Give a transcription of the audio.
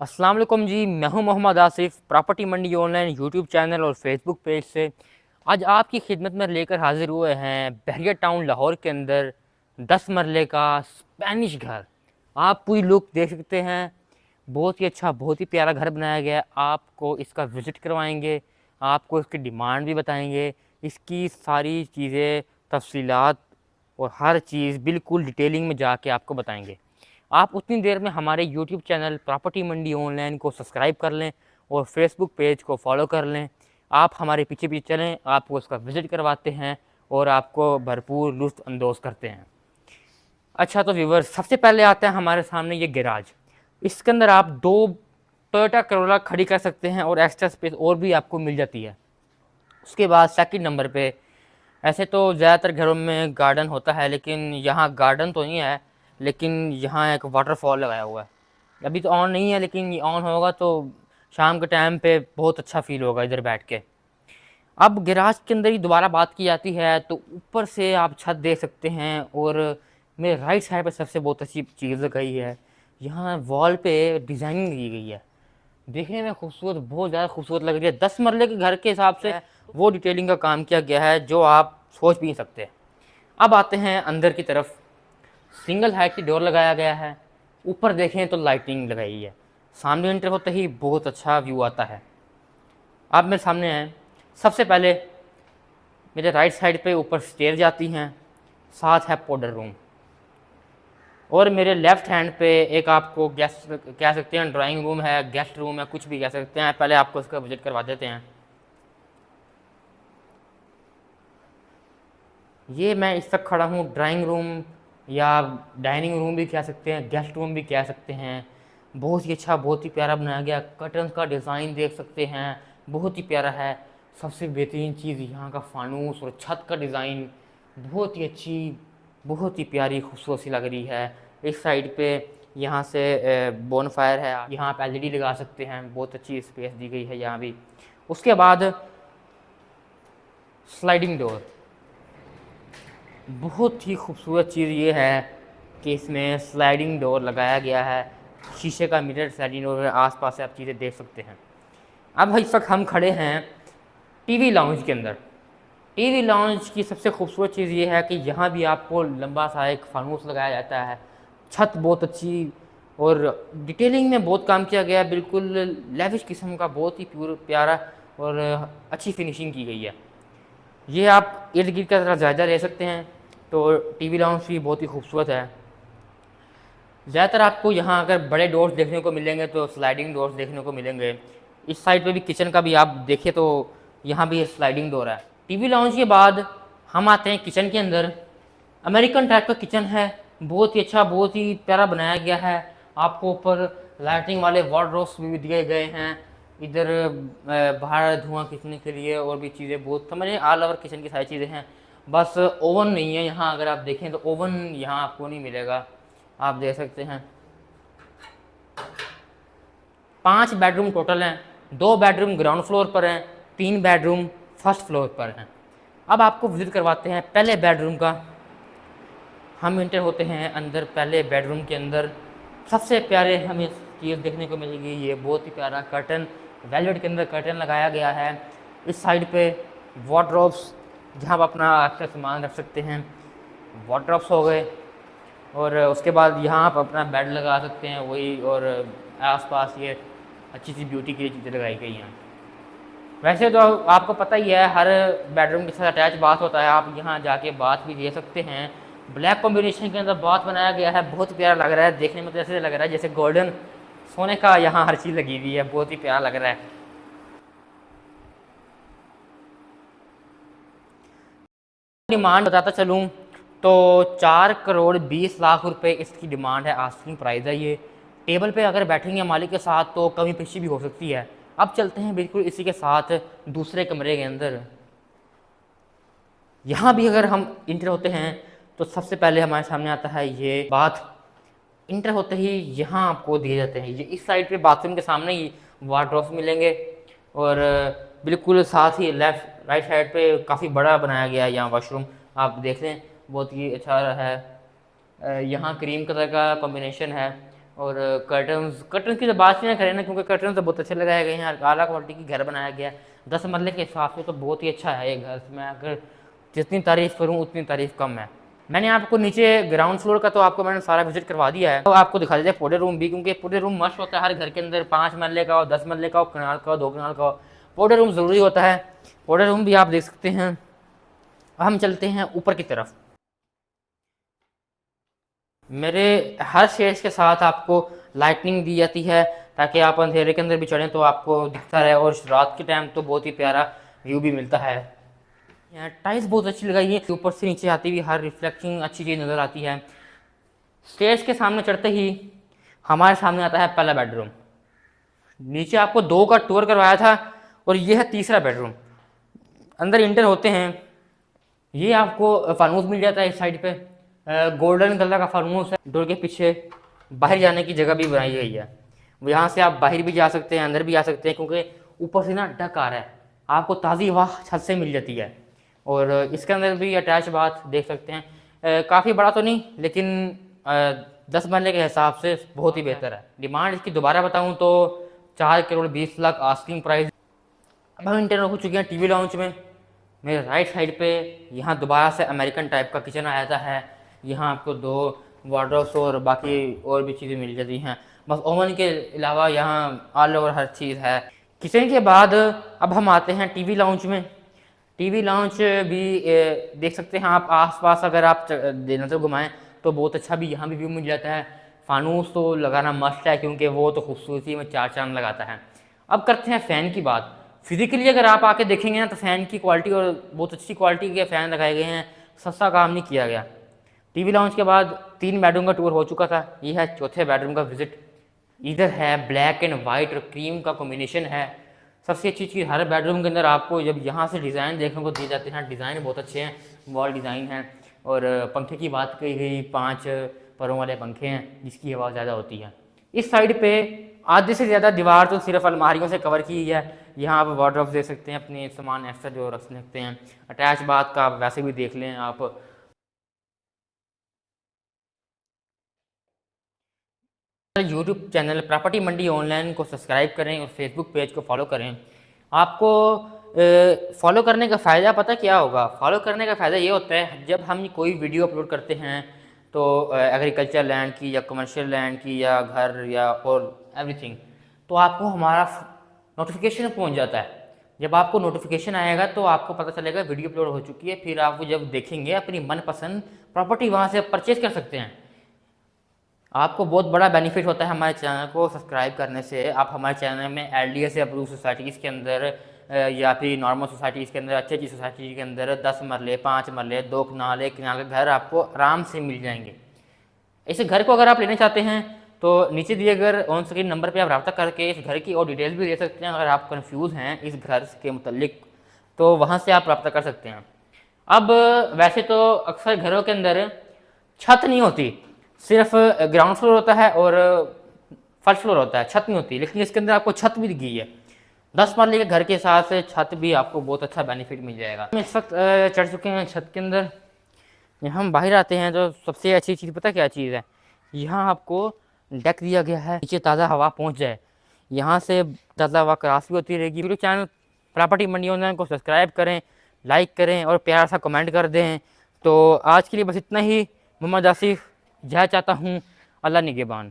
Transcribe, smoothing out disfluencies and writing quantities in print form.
अस्सलाम वालेकुम जी। मैं हूं मोहम्मद आसिफ, प्रॉपर्टी मंडी ऑनलाइन यूट्यूब चैनल और फेसबुक पेज से। आज आपकी खिदमत में लेकर हाजिर हुए हैं बहरिया टाउन लाहौर के अंदर 10 मरले का स्पेनिश घर। आप पूरी लुक देख सकते हैं। बहुत ही अच्छा, बहुत ही प्यारा घर बनाया गया है। आपको इसका विज़िट करवाएंगे, आपको इसकी डिमांड भी बताएंगे, इसकी सारी चीज़ें तफसीलात और हर चीज़ बिल्कुल डिटेलिंग में जाके आपको बताएंगे। आप उतनी देर में हमारे यूट्यूब चैनल प्रॉपर्टी मंडी ऑनलाइन को सब्सक्राइब कर लें और फेसबुक पेज को फॉलो कर लें। आप हमारे पीछे पीछे चलें, आपको उसका विज़िट करवाते हैं और आपको भरपूर लुत्फ़ अंदोज़ करते हैं। अच्छा तो व्यूवर्स, सबसे पहले आता है हमारे सामने ये गैराज। इसके अंदर आप 2 टोयोटा करोला खड़ी कर सकते हैं और एक्स्ट्रा स्पेस और भी आपको मिल जाती है। उसके बाद सेकंड नंबर पे, ऐसे तो ज़्यादातर घरों में गार्डन होता है, लेकिन यहाँ गार्डन तो नहीं है, लेकिन यहाँ एक वाटरफॉल लगाया हुआ है। अभी तो ऑन नहीं है, लेकिन ये ऑन होगा तो शाम के टाइम पे बहुत अच्छा फील होगा इधर बैठ के। अब गैराज के अंदर ही दोबारा बात की जाती है तो ऊपर से आप छत देख सकते हैं। और मेरे राइट साइड पे सबसे बहुत अच्छी चीज़ लगाई है, यहाँ वॉल पे डिज़ाइनिंग की गई है। देखने में खूबसूरत, बहुत ज़्यादा खूबसूरत लग रही है। 10 मरले के घर के हिसाब से वो डिटेलिंग का काम किया गया है जो आप सोच भी नहीं सकते। अब आते हैं अंदर की तरफ। सिंगल हाइट की डोर लगाया गया है। ऊपर देखें तो लाइटिंग लगाई है। सामने एंटर होते ही बहुत अच्छा व्यू आता है। आप मेरे सामने हैं। सबसे पहले मेरे राइट साइड पे ऊपर स्टेयर जाती हैं, साथ है पाउडर रूम। और मेरे लेफ़्ट हैंड पे एक आपको गेस्ट कह सकते हैं, ड्राइंग रूम है, गेस्ट रूम है, कुछ भी कह सकते हैं। पहले आपको इसका विजिट करवा देते हैं। ये मैं इस तक खड़ा हूँ ड्राइंग रूम या डाइनिंग रूम भी कह सकते हैं, गेस्ट रूम भी कह सकते हैं। बहुत ही अच्छा, बहुत ही प्यारा बनाया गया। कर्टन का डिज़ाइन देख सकते हैं, बहुत ही प्यारा है। सबसे बेहतरीन चीज़ यहाँ का फानूस और छत का डिज़ाइन बहुत ही अच्छी, बहुत ही प्यारी, खूबसूरत सी लग रही है। इस साइड पे यहाँ से बोनफायर है, यहाँ आप एलईडी लगा सकते हैं। बहुत अच्छी स्पेस दी गई है यहाँ भी। उसके बाद स्लाइडिंग डोर। बहुत ही खूबसूरत चीज़ ये है कि इसमें स्लाइडिंग डोर लगाया गया है। शीशे का मिरर स्लाइडिंग डोर है, आसपास से आप चीज़ें देख सकते हैं। अब इस वक्त हम खड़े हैं टीवी लाउंज के अंदर। टीवी लाउंज की सबसे खूबसूरत चीज़ ये है कि यहाँ भी आपको लंबा सा एक फानूस लगाया जाता है। छत बहुत अच्छी और डिटेलिंग में बहुत काम किया गया है। बिल्कुल लेविश किस्म का, बहुत ही प्यारा और अच्छी फिनिशिंग की गई है। ये आप इर्द गिर्द का ज़रा जायज़ा ले सकते हैं। तो टीवी लाउंज भी बहुत ही खूबसूरत है। ज़्यादातर आपको यहाँ अगर बड़े डोर्स देखने को मिलेंगे तो स्लाइडिंग डोर्स देखने को मिलेंगे। इस साइड पे भी किचन का भी आप देखें तो यहाँ भी स्लाइडिंग डोर है। टीवी लाउंज के बाद हम आते हैं किचन के अंदर। अमेरिकन टाइप का किचन है, बहुत ही अच्छा, बहुत ही प्यारा बनाया गया है। आपको ऊपर लाइटिंग वाले वार्डरोब्स भी दिए गए हैं। इधर बाहर धुआं खींचने के लिए और भी चीज़ें बहुत, समझे, ऑल ओवर किचन की सारी चीज़ें हैं। बस ओवन नहीं है यहाँ। अगर आप देखें तो ओवन यहाँ आपको नहीं मिलेगा। आप देख सकते हैं 5 बेडरूम टोटल हैं। 2 बेडरूम ग्राउंड फ्लोर पर हैं, 3 बेडरूम फर्स्ट फ्लोर पर हैं। अब आपको विजिट करवाते हैं पहले बेडरूम का। हम इंटर होते हैं अंदर पहले बेडरूम के अंदर। सबसे प्यारे हमें चीज़ देखने को मिलेगी, ये बहुत ही प्यारा कर्टन, वेलवेट के अंदर कर्टन लगाया गया है। इस साइड पे वार्डरोब्स, जहाँ आप अपना अच्छा सामान रख सकते हैं, वार्डरोब्स हो गए। और उसके बाद यहाँ आप अपना बेड लगा सकते हैं वही। और आसपास ये अच्छी सी ब्यूटी के लिए चीज़ें लगाई गई हैं। वैसे तो आपको पता ही है हर बेडरूम के साथ अटैच बाथ होता है। आप यहाँ जाके बाथ भी ले सकते हैं। ब्लैक कॉम्बिनेशन के अंदर बाथ बनाया गया है, बहुत प्यारा लग रहा है। देखने में तो ऐसे लग रहा है जैसे गोल्डन सोने का यहाँ हर चीज़ लगी हुई है, बहुत ही प्यारा लग रहा है। डिमांड बताता चलूँ तो 4 करोड़ 20 लाख रुपए इसकी डिमांड है, आस्किंग प्राइस है ये। टेबल पे अगर बैठेंगे मालिक के साथ तो कमी पेशी भी हो सकती है। अब चलते हैं बिल्कुल इसी के साथ दूसरे कमरे के अंदर। यहाँ भी अगर हम इंटर होते हैं तो सबसे पहले हमारे सामने आता है ये बाथ। इंटर होते ही यहाँ आपको दिए जाते हैं, ये इस साइड पे बाथरूम के सामने ही वार्डरोब्स मिलेंगे। और बिल्कुल साथ ही लेफ़्ट राइट साइड पे काफ़ी बड़ा बनाया गया है यहाँ वॉशरूम। आप देख लें, बहुत ही अच्छा है। यहाँ क्रीम कलर का कॉम्बिनेशन है। और कर्टन्स की तो बात ही ना करें ना, क्योंकि कर्टन तो बहुत अच्छे लगाए गए हैं, आला क्वालिटी की घर बनाया गया है। 10 मरले के हिसाब से तो बहुत ही अच्छा है ये घर। मैं अगर जितनी तारीफ़ करूँ उतनी तारीफ़ कम है। मैंने आपको नीचे ग्राउंड फ्लोर का तो आपको मैंने सारा विजिट करवा दिया है, तो आपको दिखा देते हैं पूरे रूम भी, क्योंकि पूरे रूम मस्त होता है हर घर के अंदर। 5 मरले का हो, 10 मरले का हो, कनाल का हो, 2 कनाल का हो, पूरे रूम ज़रूरी होता है। पूरे रूम भी आप देख सकते हैं। हम चलते हैं ऊपर की तरफ। मेरे हर शेड्स के साथ आपको लाइटनिंग दी जाती है, ताकि आप अंधेरे के अंदर भी चढ़ें तो आपको दिखता रहे, और रात के टाइम तो बहुत ही प्यारा व्यू भी मिलता है। यहाँ टाइल्स बहुत अच्छी लगाई है, ऊपर से नीचे आती हुई हर रिफ्लेक्शन अच्छी चीज़ नज़र आती है। स्टेज के सामने चढ़ते ही हमारे सामने आता है पहला बेडरूम। नीचे आपको 2 का टूर करवाया था, और ये है तीसरा बेडरूम। अंदर इंटर होते हैं, ये आपको फानूस मिल जाता है इस साइड पे, गोल्डन कलर का फानूस है। डोर के पीछे बाहर जाने की जगह भी बनाई गई है, यहाँ से आप बाहर भी जा सकते हैं, अंदर भी आ सकते हैं, क्योंकि ऊपर से ना ढक आ रहा है, आपको ताज़ी हवा छत से मिल जाती है। और इसके अंदर भी अटैच बाथ देख सकते हैं। काफ़ी बड़ा तो नहीं, लेकिन 10 मरले के हिसाब से बहुत ही बेहतर है। डिमांड इसकी दोबारा बताऊँ तो 4,20,00,000 आस्किंग प्राइस। अब हम इंटर हो चुके हैं टीवी लाउंज में। मेरे राइट साइड पे यहाँ दोबारा से अमेरिकन टाइप का किचन आ जाता है। यहाँ आपको 2 वार्डरोब्स और बाकी और भी चीज़ें मिल जाती हैं, बस ओवन के अलावा यहाँ ऑल ओवर हर चीज़ है। किचन के बाद अब हम आते हैं टीवी लाउंज में। टीवी लाउंज भी देख सकते हैं आप आसपास, अगर आप नज़र घुमाएं तो बहुत अच्छा भी यहाँ भी व्यू मिल जाता है। फानूस तो लगाना मस्ट है, क्योंकि वो तो खूबसूरती में 4 चांद लगाता है। अब करते हैं फ़ैन की बात। फिजिकली अगर आप आके देखेंगे ना तो फ़ैन की क्वालिटी, और बहुत अच्छी क्वालिटी के फ़ैन लगाए गए हैं, सस्ता काम नहीं किया गया। टीवी लाउंज के बाद 3 बेडरूम का टूर हो चुका था, ये है चौथे बेडरूम का विजिट। इधर है ब्लैक एंड वाइट और क्रीम का कॉम्बिनेशन है। सबसे अच्छी चीज़ हर बेडरूम के अंदर आपको जब यहाँ से डिज़ाइन देखने को दिए जाते हैं, डिज़ाइन बहुत अच्छे हैं, वॉल डिज़ाइन है। और पंखे की बात की गई, 5 परों वाले पंखे हैं जिसकी हवा ज़्यादा होती है। इस साइड पे आधे से ज़्यादा दीवार तो सिर्फ अलमारियों से कवर की हुई है। यहाँ आप वार्डरोब देख सकते हैं, अपने सामान एक्स्ट्रा जो रख सकते हैं। अटैच बाथ का आप वैसे भी देख लें आप। यूट्यूब चैनल प्रॉपर्टी मंडी ऑनलाइन को सब्सक्राइब करें और फेसबुक पेज को फॉलो करें। आपको फॉलो करने का फ़ायदा पता क्या होगा? फॉलो करने का फ़ायदा ये होता है, जब हम कोई वीडियो अपलोड करते हैं तो एग्रीकल्चर लैंड की या कमर्शियल लैंड की या घर या और एवरीथिंग, तो आपको हमारा नोटिफिकेशन पहुंच जाता है। जब आपको नोटिफिकेशन आएगा तो आपको पता चलेगा वीडियो अपलोड हो चुकी है, फिर आप वो जब देखेंगे अपनी मनपसंद प्रॉपर्टी वहाँ से परचेज़ कर सकते हैं। आपको बहुत बड़ा बेनिफिट होता है हमारे चैनल को सब्सक्राइब करने से। आप हमारे चैनल में एलडीए से अप्रूव सोसाइटीज़ के अंदर या फिर नॉर्मल सोसाइटीज़ के अंदर, अच्छी अच्छी सोसाइटी के अंदर 10 मरले, 5 मरले, 2 कनाल, 1 कनाल के घर आपको आराम से मिल जाएंगे। इस घर को अगर आप लेना चाहते हैं तो नीचे दिए गए ऑन स्क्रीन नंबर पर आप रब्ता करके इस घर की और डिटेल भी ले सकते हैं। अगर आप कन्फ्यूज़ हैं इस घर के मुतल्लिक तो वहाँ से आप रब्ता कर सकते हैं। अब वैसे तो अक्सर घरों के अंदर छत नहीं होती, सिर्फ ग्राउंड फ्लोर होता है और फर्स्ट फ्लोर होता है, छत नहीं होती। लेकिन इसके अंदर आपको छत भी दी गई है। 10 मरले के घर के हिसाब से छत भी आपको बहुत अच्छा बेनिफिट मिल जाएगा। हम इस वक्त चढ़ चुके हैं छत के अंदर। यहाँ हम बाहर आते हैं तो सबसे अच्छी चीज़ पता क्या चीज़ है? यहाँ आपको डेक दिया गया है, नीचे ताज़ा हवा पहुँच जाए, यहाँ से ताज़ा हवा क्रॉस भी होती रहेगी। यूट्यूब चैनल प्रॉपर्टी मंडी ऑनलाइन को सब्सक्राइब करें, लाइक करें और प्यारा सा कमेंट कर दें। तो आज के लिए बस इतना ही। मोहम्मद आसिफ जय चाहता हूँ, अल्लाह निगहबान।